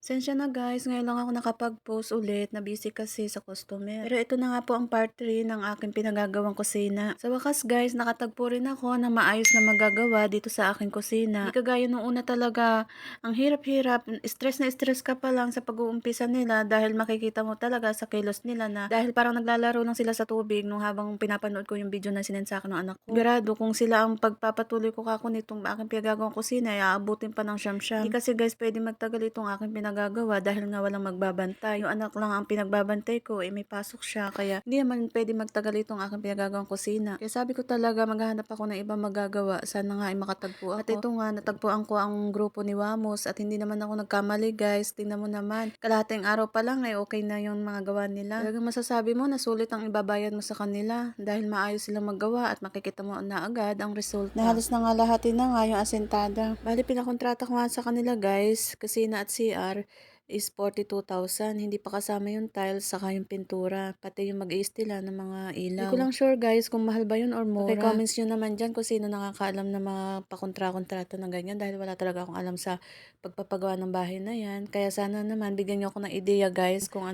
Pasensya na guys, ngayon lang ako nakapag-post ulit, na busy kasi sa customer. Pero ito na nga po ang part 3 ng aking pinagagawang kusina. Sa wakas guys, nakatagpo rin ako ng maayos na magagawa dito sa aking kusina. Di kagaya nung una talaga, ang hirap-hirap, stress na stress ka pa lang sa pag-uumpisa nila dahil makikita mo talaga sa kilos nila na dahil parang naglalaro lang sila sa tubig nung habang pinapanood ko yung video na sinend sa akin ng anak ko. Sigurado kung sila ang pagpapatuloy ko kako nitong aking pinagagawang kusina, ay aabutin pa ng siyam-siyam. Di kasi guys, pwede magtagal itong aking pinagagawa dahil nga walang magbabantay. Yung anak lang ang pinagbabantay ko, may pasok siya. Kaya hindi naman pwede magtagal itong aking pinagagawang kusina. Kaya sabi ko talaga maghahanap ako ng ibang magagawa. Sana nga ay makatagpo ako. At ito nga, natagpuan ko ang grupo ni Wamos at hindi naman ako nagkamali guys. Tingnan mo naman, kalahating araw pa lang ay okay na yung mga gawa nila. Talagang masasabi mo na sulit ang ibabayad mo sa kanila dahil maayos silang maggawa at makikita mo na agad ang resulta. Na halos na nga lahatin na nga yung asentada. Bali pinakontrata ko nga sa kanila guys, kusina at CR is 42,000. Hindi pa kasama yung tiles saka yung pintura, pati yung mag-iistila ng mga ilaw. Hindi ko lang sure guys kung mahal ba yun or mura. Paki-comments nyo naman dyan kung sino nakakaalam na mga pakontra-kontrata ng ganyan dahil wala talaga akong alam sa pagpapagawa ng bahay na yan. Kaya sana naman bigyan nyo ako ng ideya guys kung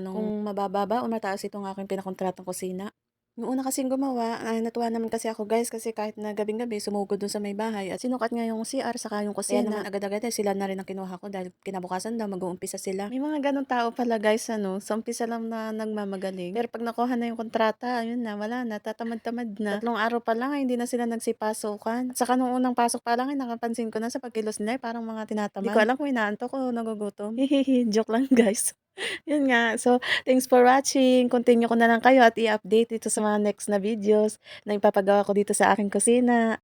mababa ba o mataas itong aking pinakontratang kusina. Noong una kasing gumawa, natuwa naman kasi ako guys kasi kahit na gabing-gabi sumugod dun sa may bahay at sinukat nga yung CR saka yung kusina. Kaya naman agad-agad sila na rin ang kinuha ko dahil kinabukasan daw mag-uumpisa sila. May mga ganong tao pala guys sa umpisa lang na nagmamagaling. Pero pag nakuha na yung kontrata, ayun na, wala na, tatamad-tamad na. 3 araw pa lang ay hindi na sila nagsipasukan. At saka nung unang pasok pa lang ay nakapansin ko na sa pagkilos nila parang mga tinatamad. Hindi ko alam kung inaantok o nagugutom. Hihihi, joke lang guys. Yun nga. So, thanks for watching. Continue ko na lang kayo at i-update dito sa mga next na videos na ipapagawa ko dito sa aking kusina.